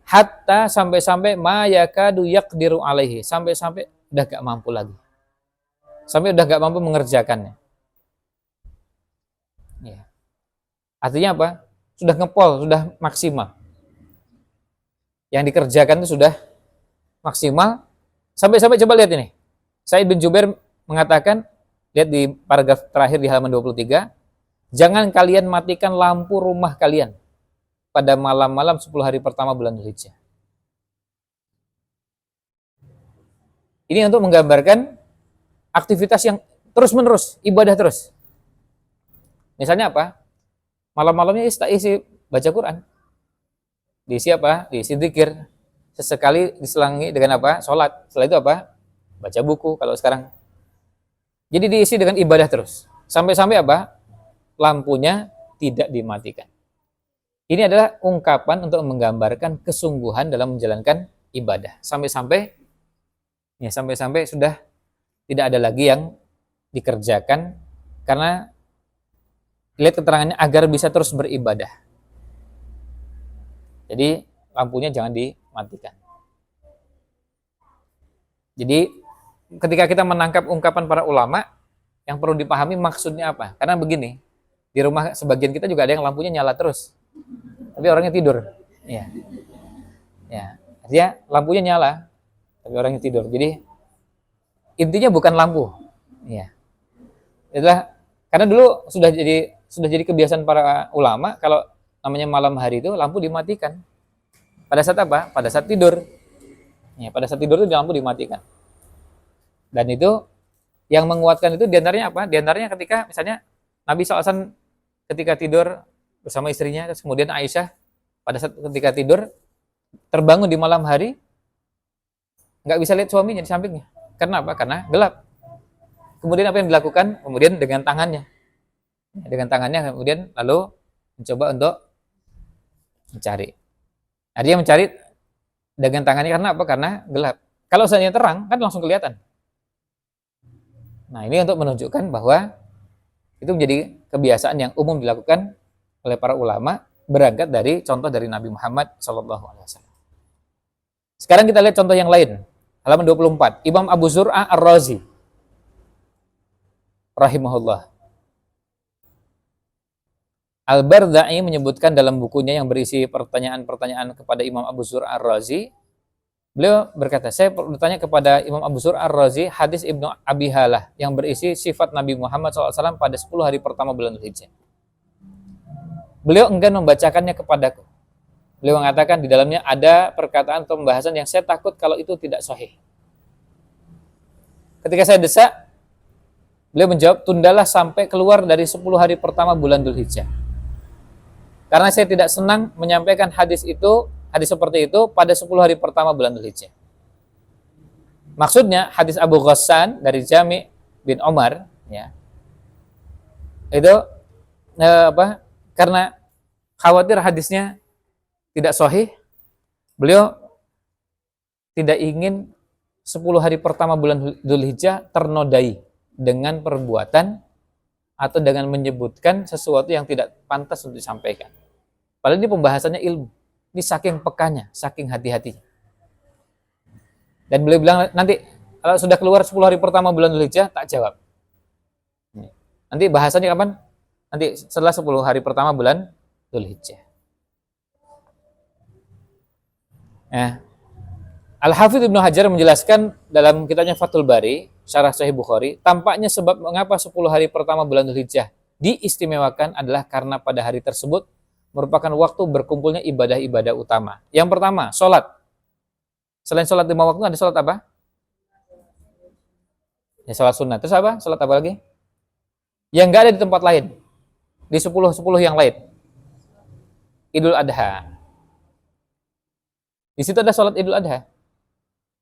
hatta sampai-sampai ma yakadu yaqdiru alaihi, sampai-sampai udah gak mampu lagi. Sampai udah gak mampu mengerjakannya. Ya. Artinya apa? Sudah ngepol, sudah maksimal. Yang dikerjakan itu sudah maksimal. Sampai-sampai coba lihat ini. Sa'id bin Jubair mengatakan, lihat di paragraf terakhir di halaman 23, jangan kalian matikan lampu rumah kalian pada malam-malam 10 hari pertama bulan Dzulhijjah. Ini untuk menggambarkan aktivitas yang terus-menerus, ibadah terus. Misalnya apa? Malam-malamnya isi baca Quran. Diisi apa? Diisi zikir. Sesekali diselangi dengan apa? Sholat. Setelah itu apa? Baca buku kalau sekarang. Jadi diisi dengan ibadah terus. Sampai-sampai apa? Lampunya tidak dimatikan. Ini adalah ungkapan untuk menggambarkan kesungguhan dalam menjalankan ibadah. Sampai-sampai sudah tidak ada lagi yang dikerjakan, karena lihat keterangannya agar bisa terus beribadah. Jadi lampunya jangan dimatikan. Jadi ketika kita menangkap ungkapan para ulama, yang perlu dipahami maksudnya apa. Karena begini, di rumah sebagian kita juga ada yang lampunya nyala terus, tapi orangnya tidur. Ya, artinya lampunya nyala, tapi orangnya tidur. Jadi intinya bukan lampu. Ya, itulah karena dulu sudah jadi kebiasaan para ulama, kalau namanya malam hari itu lampu dimatikan. Pada saat apa? Pada saat tidur. Ya, pada saat tidur itu lampu dimatikan. Dan itu yang menguatkan itu diantaranya apa? Diantaranya ketika misalnya Nabi SAW ketika tidur bersama istrinya, terus kemudian Aisyah pada saat ketika tidur terbangun di malam hari, nggak bisa lihat suaminya di sampingnya. Karena apa? Karena gelap. Kemudian apa yang dilakukan? Kemudian dengan tangannya kemudian lalu mencoba untuk mencari. Nah, dia mencari dengan tangannya karena apa? Karena gelap. Kalau seandainya terang kan langsung kelihatan. Nah, ini untuk menunjukkan bahwa itu menjadi kebiasaan yang umum dilakukan oleh para ulama, berangkat dari contoh dari Nabi Muhammad SAW. Sekarang kita lihat contoh yang lain. Halaman 24. Imam Abu Zur'ah Ar-Razi rahimahullah. Al-Bardai menyebutkan dalam bukunya yang berisi pertanyaan-pertanyaan kepada Imam Abu Zur'ah Ar-Razi. Beliau berkata, saya bertanya kepada Imam Abu Zur'ah Ar-Razi hadis Ibnu Abi Halah yang berisi sifat Nabi Muhammad SAW pada 10 hari pertama bulan Dzulhijjah. Beliau enggan membacakannya kepadaku. Beliau mengatakan di dalamnya ada perkataan atau pembahasan yang saya takut kalau itu tidak sahih. Ketika saya desak, beliau menjawab, tundalah sampai keluar dari 10 hari pertama bulan Dzulhijjah. Karena saya tidak senang menyampaikan hadis seperti itu pada 10 hari pertama bulan Dzulhijjah. Maksudnya hadis Abu Ghassan dari Jami' bin Umar, ya. Itu karena khawatir hadisnya tidak sahih, beliau tidak ingin 10 hari pertama bulan Dzulhijjah ternodai dengan perbuatan atau dengan menyebutkan sesuatu yang tidak pantas untuk disampaikan. Padahal ini pembahasannya ilmu. Ini saking pekanya, saking hati-hatinya. Dan beliau bilang, nanti kalau sudah keluar 10 hari pertama bulan Dzulhijjah, tak jawab. Nanti bahasanya kapan? Nanti setelah 10 hari pertama bulan Dzulhijjah. Al-Hafidz Ibnu Hajar menjelaskan dalam kitabnya Fathul Bari, Syarah Sahih Bukhari, tampaknya sebab mengapa 10 hari pertama bulan Dzulhijjah diistimewakan adalah karena pada hari tersebut merupakan waktu berkumpulnya ibadah-ibadah utama. Yang pertama, sholat. Selain sholat 5 waktu, ada sholat apa? Ya, sholat sunnah. Terus apa? Sholat apa lagi? Yang nggak ada di tempat lain. Di 10 yang lain. Idul Adha. Di situ ada sholat Idul Adha.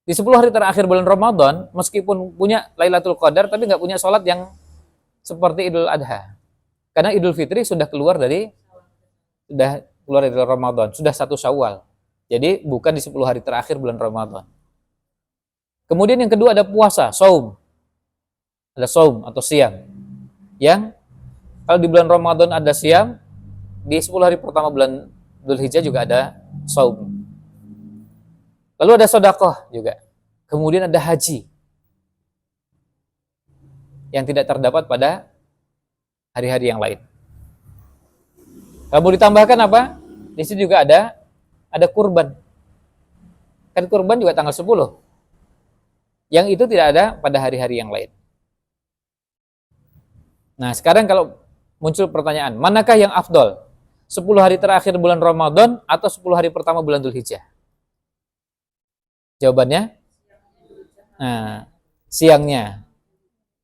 Di 10 hari terakhir bulan Ramadan, meskipun punya Lailatul Qadar, tapi nggak punya sholat yang seperti Idul Adha. Karena Idul Fitri sudah keluar dari Ramadan, sudah 1 Syawal. Jadi bukan di 10 hari terakhir bulan Ramadan. Kemudian yang kedua ada puasa, saum. Ada saum atau siam. Yang kalau di bulan Ramadan ada siam, di 10 hari pertama bulan Dzulhijjah juga ada saum. Lalu ada sedekah juga. Kemudian ada haji. Yang tidak terdapat pada hari-hari yang lain. Kalau mau ditambahkan apa? Di situ juga ada kurban. Kan kurban juga tanggal 10. Yang itu tidak ada pada hari-hari yang lain. Nah, sekarang kalau muncul pertanyaan, manakah yang afdol? 10 hari terakhir bulan Ramadan atau 10 hari pertama bulan Dzulhijjah? Jawabannya? Nah, siangnya.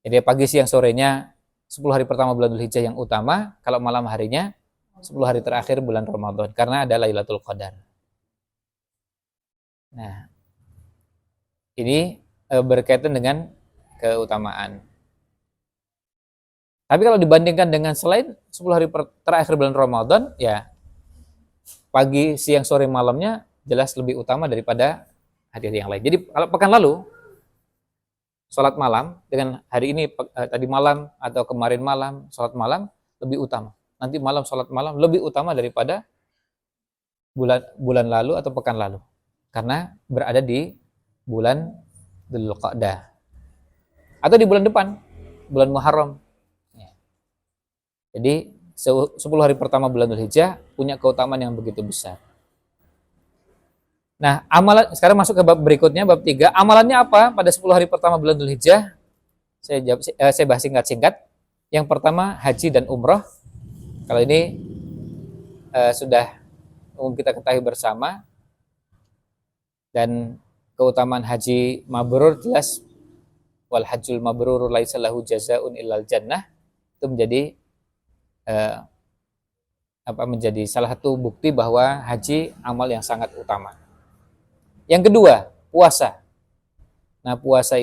Jadi pagi, siang, sorenya 10 hari pertama bulan Dzulhijjah yang utama, kalau malam harinya 10 hari terakhir bulan Ramadan, karena ada Lailatul Qadar. Nah, ini berkaitan dengan keutamaan. Tapi kalau dibandingkan dengan selain 10 hari terakhir bulan Ramadan, ya pagi, siang, sore, malamnya jelas lebih utama daripada hari-hari yang lain. Jadi kalau pekan lalu, sholat malam dengan hari ini tadi malam atau kemarin malam, sholat malam lebih utama. Nanti malam sholat malam lebih utama daripada bulan lalu atau pekan lalu. Karena berada di bulan Dzulqa'dah. Atau di bulan depan, bulan Muharram. Jadi 10 hari pertama bulan Dzulhijjah punya keutamaan yang begitu besar. Nah, amalan sekarang masuk ke bab berikutnya, bab 3. Amalannya apa pada 10 hari pertama bulan Dzulhijjah? Saya bahas singkat-singkat. Yang pertama, haji dan umroh. Kalau ini sudah umum kita ketahui bersama. Dan keutamaan haji mabrur jelas, wal hajjul mabrur laisa lahu jazaa'un illal jannah. Itu menjadi salah satu bukti bahwa haji amal yang sangat utama. Yang kedua, puasa. Nah, puasa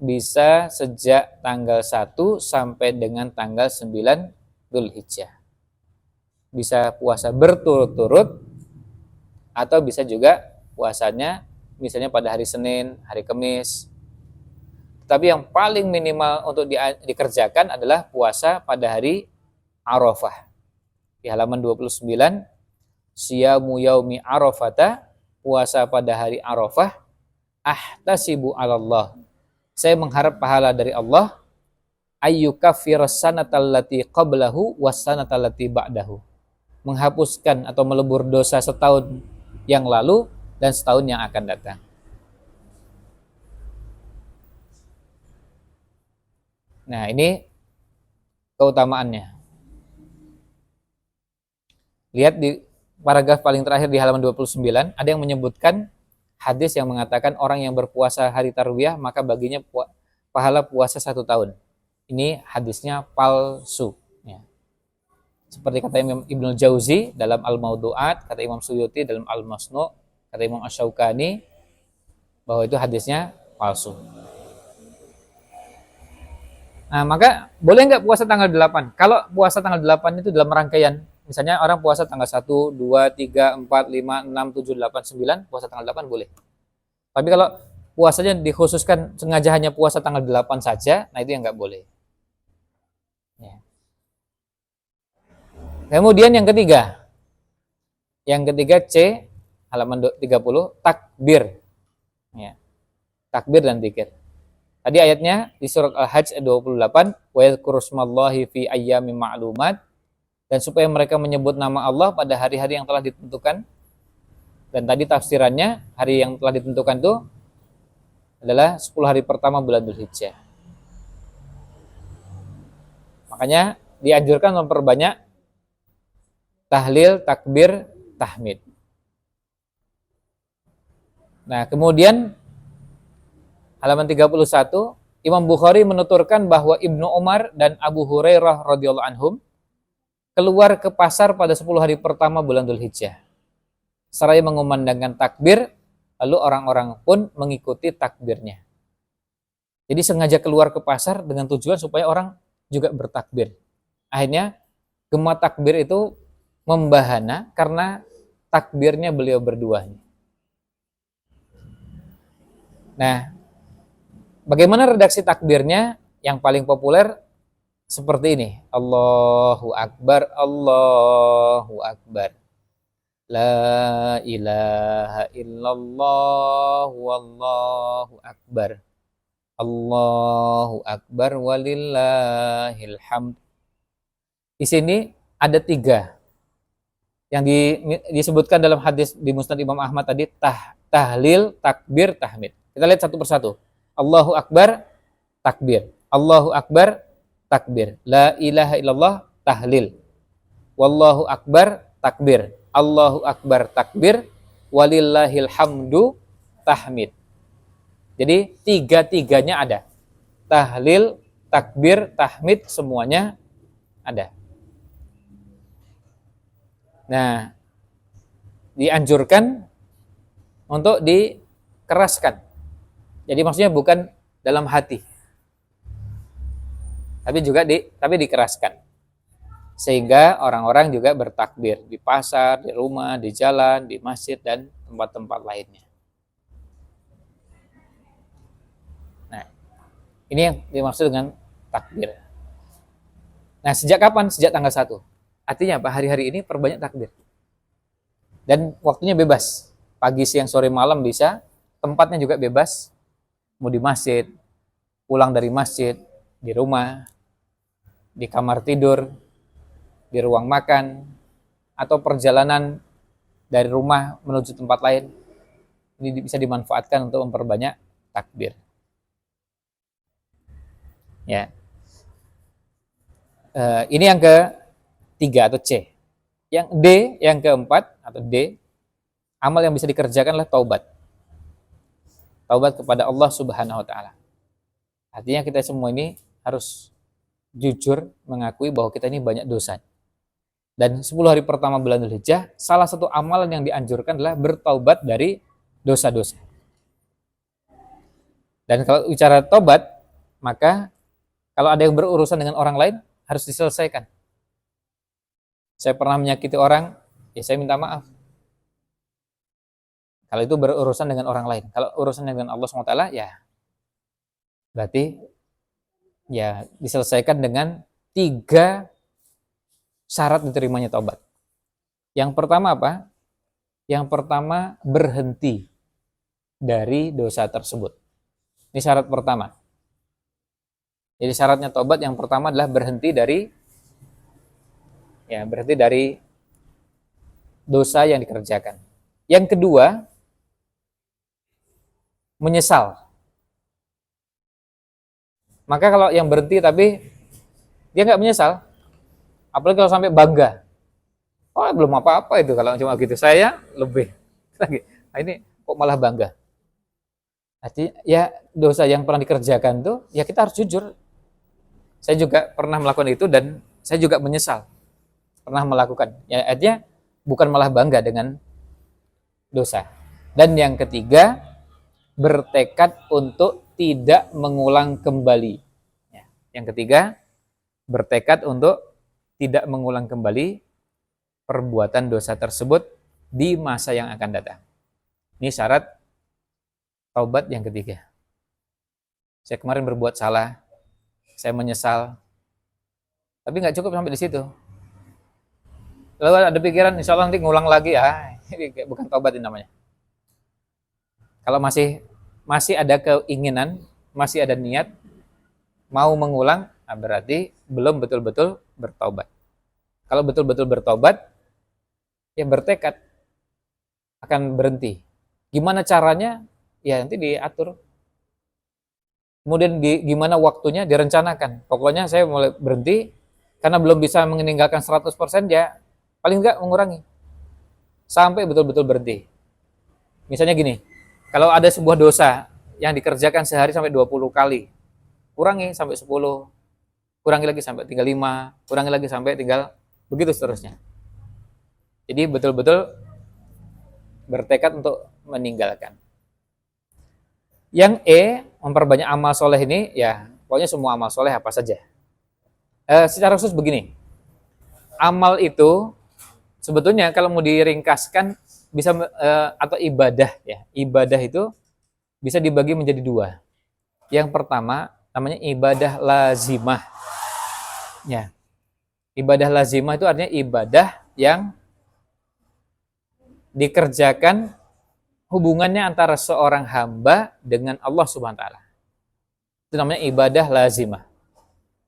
bisa sejak tanggal 1 sampai dengan tanggal 9 Dzulhijjah. Bisa puasa berturut-turut atau bisa juga puasanya misalnya pada hari Senin, hari Kamis. Tapi yang paling minimal untuk dikerjakan adalah puasa pada hari Arafah. Di halaman 29, siyamu yaumi arafata, puasa pada hari Arafah, ahtasibu 'alallah. Saya mengharap pahala dari Allah, ayyukaffiras sanatal lati qablahu was sanatal lati ba'dahu. Menghapuskan atau melebur dosa setahun yang lalu dan setahun yang akan datang. Nah, ini keutamaannya. Lihat di paragraf paling terakhir di halaman 29, ada yang menyebutkan hadis yang mengatakan orang yang berpuasa hari Tarwiyah maka baginya pahala puasa 1 tahun. Ini hadisnya palsu. Ya. Seperti kata Imam Ibnu Jauzi dalam Al-Mawdu'at, kata Imam Suyuti dalam Al-Masnu', kata Imam Asy-Syaukani bahwa itu hadisnya palsu. Nah, maka boleh nggak puasa tanggal 8? Kalau puasa tanggal 8 itu dalam rangkaian, misalnya orang puasa tanggal 1, 2, 3, 4, 5, 6, 7, 8, 9, puasa tanggal 8 boleh. Tapi kalau puasanya dikhususkan sengaja hanya puasa tanggal 8 saja, nah itu yang nggak boleh. Ya. Kemudian yang ketiga C, halaman 30, takbir. Ya. Takbir dan dzikir. Tadi ayatnya di surat Al-Hajj 28, wa yadhkurusmallahi fi ayyamin ma'lumat, dan supaya mereka menyebut nama Allah pada hari-hari yang telah ditentukan. Dan tadi tafsirannya, hari yang telah ditentukan itu adalah 10 hari pertama bulan Dzulhijjah. Makanya dianjurkan memperbanyak tahlil, takbir, tahmid. Nah, kemudian halaman 31, Imam Bukhari menuturkan bahwa Ibnu Umar dan Abu Hurairah radhiyallahu anhum keluar ke pasar pada 10 hari pertama bulan Dzulhijjah. Seraya mengumandangkan takbir, lalu orang-orang pun mengikuti takbirnya. Jadi sengaja keluar ke pasar dengan tujuan supaya orang juga bertakbir. Akhirnya gema takbir itu membahana karena takbirnya beliau berdua. Nah, bagaimana redaksi takbirnya? Yang paling populer seperti ini. Allahu Akbar, Allahu Akbar. La ilaha illallah, wallahu akbar. Allahu Akbar walillahil hamd. Di sini ada 3 yang disebutkan dalam hadis di Musnad Imam Ahmad tadi, tahlil, takbir, tahmid. Kita lihat satu persatu. Allahu Akbar, takbir. Allahu Akbar, takbir. La ilaha illallah, tahlil. Wallahu Akbar, takbir. Allahu Akbar, takbir. Walillahil hamdu, tahmid. Jadi 3-3-nya ada. Tahlil, takbir, tahmid, semuanya ada. Nah, dianjurkan untuk dikeraskan. Jadi maksudnya bukan dalam hati, tapi dikeraskan. Sehingga orang-orang juga bertakbir di pasar, di rumah, di jalan, di masjid, dan tempat-tempat lainnya. Nah, ini yang dimaksud dengan takbir. Nah, sejak kapan? Sejak tanggal 1. Artinya apa? Hari-hari ini perbanyak takbir. Dan waktunya bebas. Pagi, siang, sore, malam bisa. Tempatnya juga bebas. Mau di masjid, pulang dari masjid, di rumah, di kamar tidur, di ruang makan, atau perjalanan dari rumah menuju tempat lain. Ini bisa dimanfaatkan untuk memperbanyak takbir. Ya. Ini yang ke-3 atau C. Yang D, yang keempat atau D, amal yang bisa dikerjakan adalah taubat. Taubat kepada Allah Subhanahu wa taala. Artinya kita semua ini harus jujur mengakui bahwa kita ini banyak dosa. Dan 10 hari pertama bulan Dzulhijjah, salah satu amalan yang dianjurkan adalah bertaubat dari dosa-dosa. Dan kalau bicara taubat, maka kalau ada yang berurusan dengan orang lain harus diselesaikan. Saya pernah menyakiti orang, ya saya minta maaf. Kalau itu berurusan dengan orang lain. Kalau urusannya dengan Allah SWT, ya berarti ya diselesaikan dengan 3 syarat diterimanya taubat. Yang pertama apa? Yang pertama, berhenti dari dosa tersebut. Ini syarat pertama. Jadi syaratnya taubat yang pertama adalah berhenti dari dosa yang dikerjakan. Yang kedua, menyesal. Maka kalau yang berhenti tapi dia nggak menyesal, apalagi kalau sampai bangga. Oh, belum apa-apa itu kalau cuma gitu. Saya lebih. Nah, ini kok malah bangga. Artinya ya dosa yang pernah dikerjakan tuh ya kita harus jujur. Saya juga pernah melakukan itu dan saya juga menyesal pernah melakukan. Ya artinya bukan malah bangga dengan dosa. Dan yang ketiga, bertekad untuk tidak mengulang kembali. Ya. Yang ketiga, bertekad untuk tidak mengulang kembali perbuatan dosa tersebut di masa yang akan datang. Ini syarat taubat yang ketiga. Saya kemarin berbuat salah, saya menyesal, tapi nggak cukup sampai di situ. Lalu ada pikiran, insya Allah nanti ngulang lagi ya, ini bukan taubat ini namanya. Kalau masih ada keinginan, masih ada niat mau mengulang, nah berarti belum betul-betul bertaubat. Kalau betul-betul bertaubat, ya bertekad akan berhenti. Gimana caranya? Ya nanti diatur. Kemudian gimana waktunya direncanakan. Pokoknya saya mulai berhenti karena belum bisa meninggalkan 100%, ya paling enggak mengurangi sampai betul-betul berhenti. Misalnya gini, kalau ada sebuah dosa yang dikerjakan sehari sampai 20 kali, kurangi sampai 10, kurangi lagi sampai tinggal 5, kurangi lagi sampai tinggal begitu seterusnya. Jadi betul-betul bertekad untuk meninggalkan. Yang E, memperbanyak amal soleh ini, ya pokoknya semua amal soleh apa saja. Secara khusus begini, amal itu sebetulnya kalau mau diringkaskan bisa atau ibadah ya, ibadah itu bisa dibagi menjadi dua. Yang pertama namanya ibadah lazimah. Ya, ibadah lazimah itu artinya ibadah yang dikerjakan hubungannya antara seorang hamba dengan Allah Subhanahu wa taala. Itu namanya ibadah lazimah.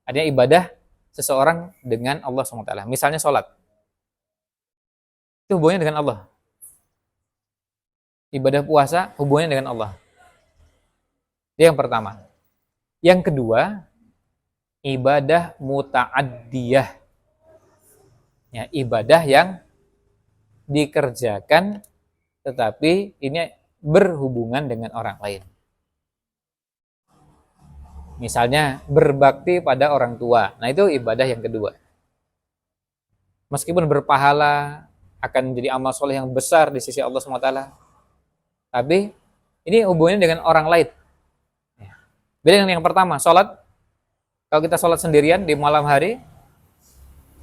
Artinya ibadah seseorang dengan Allah Subhanahu wa taala. Misalnya sholat. Itu hubungannya dengan Allah. Ibadah puasa hubungannya dengan Allah. Itu yang pertama. Yang kedua, ibadah muta'addiyah. Ya, ibadah yang dikerjakan tetapi ini berhubungan dengan orang lain. Misalnya berbakti pada orang tua. Nah, itu ibadah yang kedua. Meskipun berpahala, akan menjadi amal soleh yang besar di sisi Allah SWT. Tapi ini hubungannya dengan orang lain. Beda dengan yang pertama, sholat. Kalau kita sholat sendirian di malam hari,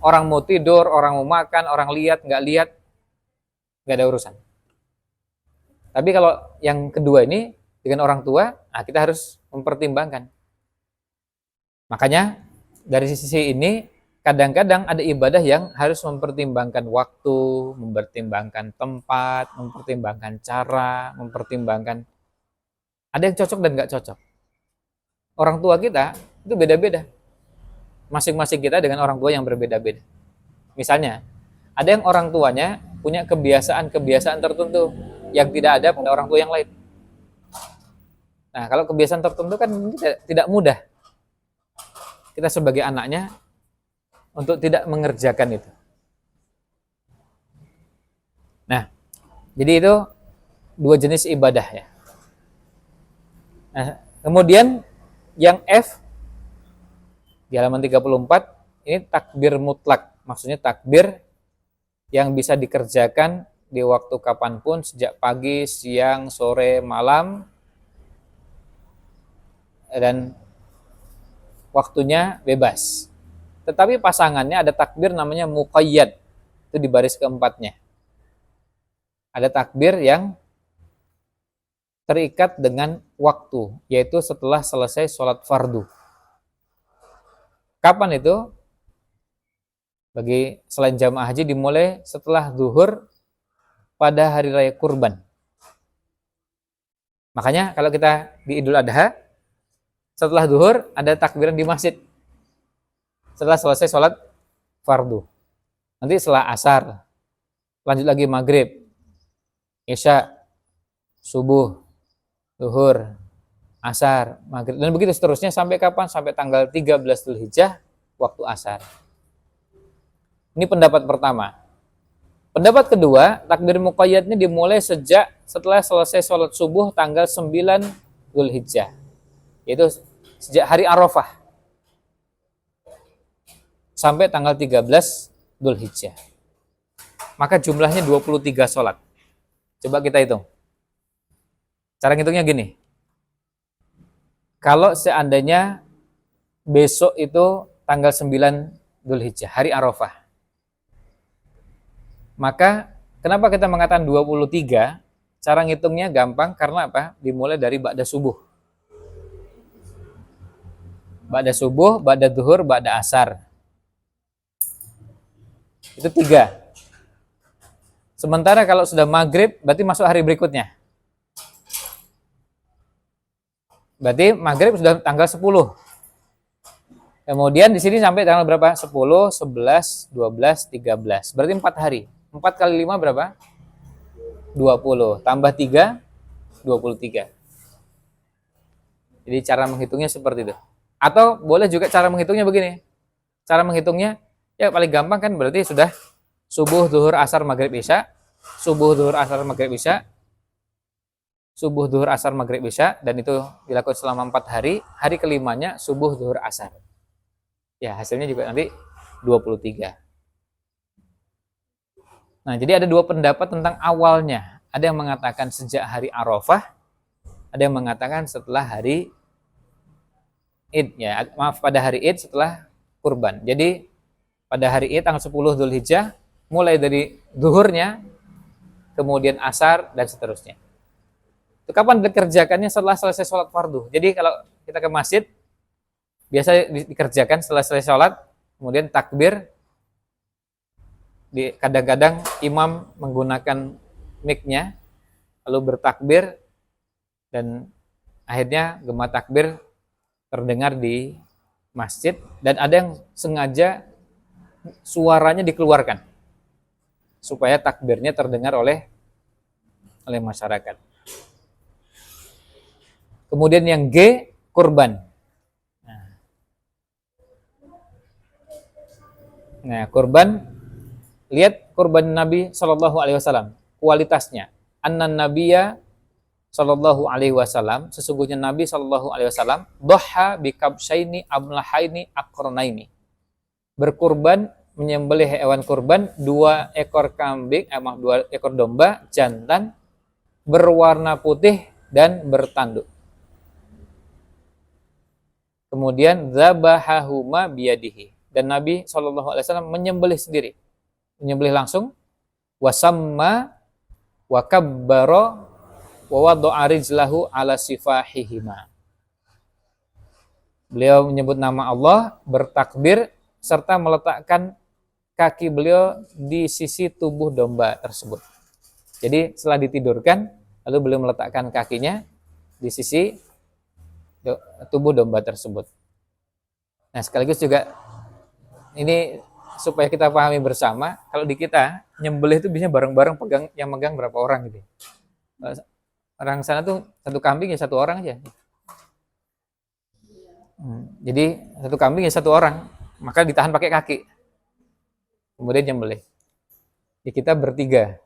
orang mau tidur, orang mau makan, orang lihat, nggak ada urusan. Tapi kalau yang kedua ini dengan orang tua, nah kita harus mempertimbangkan. Makanya dari sisi ini kadang-kadang ada ibadah yang harus mempertimbangkan waktu, mempertimbangkan tempat, mempertimbangkan cara, mempertimbangkan ada yang cocok dan nggak cocok. Orang tua kita itu beda-beda. Masing-masing kita dengan orang tua yang berbeda-beda. Misalnya, ada yang orang tuanya punya kebiasaan-kebiasaan tertentu yang tidak ada pada orang tua yang lain. Nah, kalau kebiasaan tertentu kan tidak mudah kita sebagai anaknya untuk tidak mengerjakan itu. Nah, jadi itu dua jenis ibadah ya. Nah, kemudian yang F di halaman 34 ini takbir mutlak. Maksudnya takbir yang bisa dikerjakan di waktu kapanpun, sejak pagi, siang, sore, malam, dan waktunya bebas. Tetapi pasangannya ada takbir namanya muqayyad, itu di baris keempatnya. Ada takbir yang terikat dengan waktu, yaitu setelah selesai sholat fardu. Kapan itu? Bagi selain jamaah haji dimulai setelah zuhur pada hari raya kurban. Makanya kalau kita di Idul Adha, setelah zuhur ada takbiran di masjid. Setelah selesai sholat fardu. Nanti setelah asar, lanjut lagi maghrib, isya, subuh, zuhur, asar, maghrib, dan begitu seterusnya sampai kapan? Sampai tanggal 13 Dzulhijjah waktu asar. Ini pendapat pertama. Pendapat kedua, takbir muqayyadnya dimulai sejak setelah selesai sholat subuh tanggal 9 Dzulhijjah. Yaitu sejak hari Arafah sampai tanggal 13 Dzulhijjah. Maka jumlahnya 23 sholat. Coba kita hitung. Cara ngitungnya gini. Kalau seandainya besok itu tanggal 9 Dzulhijjah, hari Arafah. Maka kenapa kita mengatakan 23? Cara ngitungnya gampang karena apa? Dimulai dari ba'da subuh. Ba'da subuh, ba'da zuhur, ba'da asar. Itu 3. Sementara kalau sudah maghrib, berarti masuk hari berikutnya. Berarti maghrib sudah tanggal 10. Kemudian di sini sampai tanggal berapa? 10, 11, 12, 13. Berarti 4 hari. 4 kali 5 berapa? 20. Tambah 3, 23. Jadi cara menghitungnya seperti itu. Atau boleh juga cara menghitungnya begini. Cara menghitungnya, ya paling gampang kan berarti sudah subuh, zuhur, asar, maghrib, isya. Subuh, zuhur, asar, maghrib, isya. Subuh, zuhur, asar, maghrib, isya. Dan itu dilakukan selama 4 hari. Hari kelimanya subuh, zuhur, asar. Ya hasilnya juga nanti 23. Nah, jadi ada dua pendapat tentang awalnya. Ada yang mengatakan sejak hari Arafah, ada yang mengatakan setelah hari Id, ya. Maaf, pada hari Id setelah kurban. Jadi pada hari Id tanggal 10 Dzulhijjah, mulai dari zuhurnya, kemudian asar, dan seterusnya. Itu kapan dikerjakannya? Setelah selesai sholat fardu. Jadi kalau kita ke masjid, biasa dikerjakan setelah selesai sholat, kemudian takbir. Kadang-kadang imam menggunakan mic-nya, lalu bertakbir, dan akhirnya gema takbir terdengar di masjid, dan ada yang sengaja suaranya dikeluarkan supaya takbirnya terdengar oleh masyarakat. Kemudian yang G, kurban. Nah, kurban, lihat kurban Nabi Shallallahu Alaihi Wasallam, kualitasnya. Annan Nabiya Shallallahu Alaihi Wasallam, sesungguhnya Nabi Shallallahu Alaihi Wasallam, doha bikabshaini amlahaini akornaini, berkurban, menyembelih hewan kurban 2 ekor kambing, 2 ekor domba jantan berwarna putih dan bertanduk. Kemudian zabahahuma biyadihi, dan Nabi Shallallahu Alaihi Wasallam menyembelih sendiri, menyembelih langsung. Wasamma wa kabbara wa wada'a rijlahu ala sifahihima. Beliau menyebut nama Allah, bertakbir, serta meletakkan kaki beliau di sisi tubuh domba tersebut. Jadi setelah ditidurkan, lalu beliau meletakkan kakinya di sisi tubuh domba tersebut. Nah, sekaligus juga ini supaya kita pahami bersama, kalau di kita nyembelih itu biasanya bareng-bareng yang megang berapa orang gitu. Orang sana tuh satu kambing ya 1 orang aja. Jadi 1 kambing ya 1 orang, maka ditahan pakai kaki. Kemudian nyembelih. Di kita bertiga.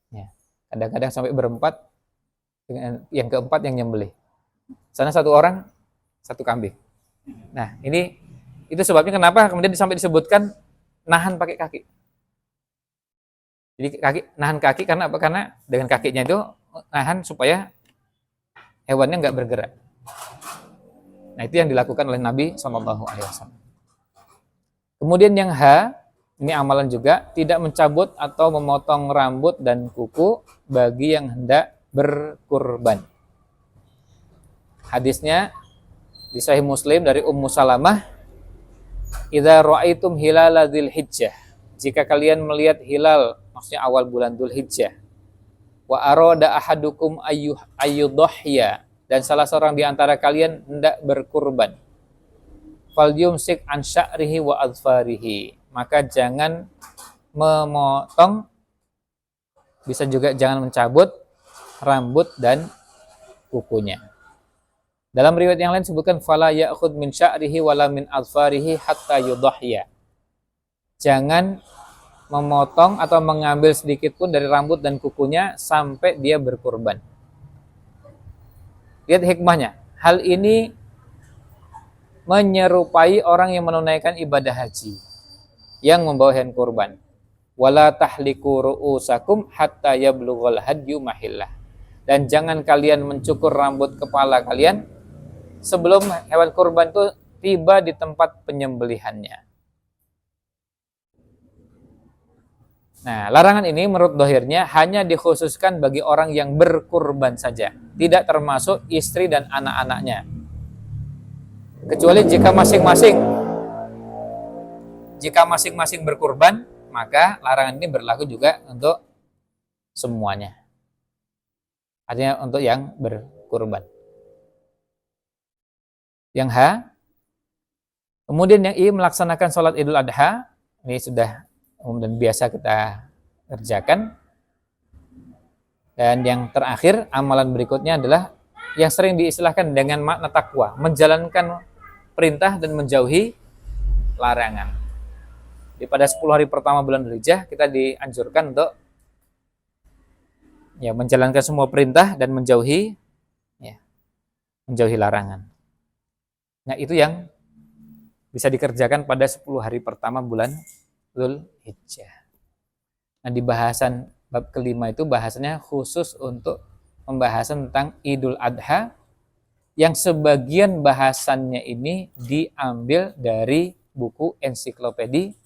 Ya. Kadang-kadang sampai berempat, dengan yang keempat yang nyembelih. Sana 1 orang, 1 kambing. Nah, itu sebabnya kenapa kemudian sampai disebutkan nahan pakai kaki. Jadi nahan kaki karena apa? Karena dengan kakinya itu nahan supaya hewannya nggak bergerak. Nah, itu yang dilakukan oleh Nabi SAW. Kemudian yang H, ini amalan juga, tidak mencabut atau memotong rambut dan kuku bagi yang hendak berkurban. Hadisnya di Sahih Muslim dari Ummu Salamah, idza ra'aitum hilala dzulhijjah, jika kalian melihat hilal, maksudnya awal bulan Dzulhijjah, wa arada ahadukum ayyudhhiya, dan salah seorang di antara kalian hendak berkurban, falyumsik an sya'rihi wa adfarihi, maka jangan memotong, bisa juga jangan mencabut rambut dan kukunya. Dalam riwayat yang lain sebutkan fala ya'khud min sya'rihi wala min adfarihi hatta yudhhiya. Jangan memotong atau mengambil sedikit pun dari rambut dan kukunya sampai dia berkurban. Lihat hikmahnya. Hal ini menyerupai orang yang menunaikan ibadah haji yang membawa hewan kurban. Wala tahliku ru'usakum hatta yablughal hadyu mahillah. Dan jangan kalian mencukur rambut kepala kalian sebelum hewan kurban itu tiba di tempat penyembelihannya. Nah, larangan ini menurut dohirnya hanya dikhususkan bagi orang yang berkurban saja, tidak termasuk istri dan anak-anaknya. Kecuali jika masing-masing berkurban, maka larangan ini berlaku juga untuk semuanya. Artinya untuk yang berkurban. Yang H, kemudian yang I, melaksanakan sholat Idul Adha. Ini sudah umum dan biasa kita kerjakan. Dan yang terakhir, amalan berikutnya adalah yang sering diistilahkan dengan makna takwa, menjalankan perintah dan menjauhi larangan. Di pada 10 hari pertama bulan Dzulhijjah kita dianjurkan untuk menjalankan semua perintah dan menjauhi larangan. Nah, itu yang bisa dikerjakan pada 10 hari pertama bulan Dzulhijjah. Nah, di bahasan bab kelima itu bahasanya khusus untuk pembahasan tentang Idul Adha, yang sebagian bahasannya ini diambil dari buku ensiklopedi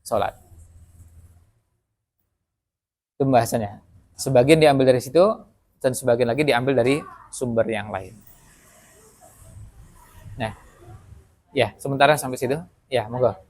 sholat. Itu pembahasannya. Sebagian diambil dari situ, dan sebagian lagi diambil dari sumber yang lain. Nah, ya sementara sampai situ. Ya, monggo.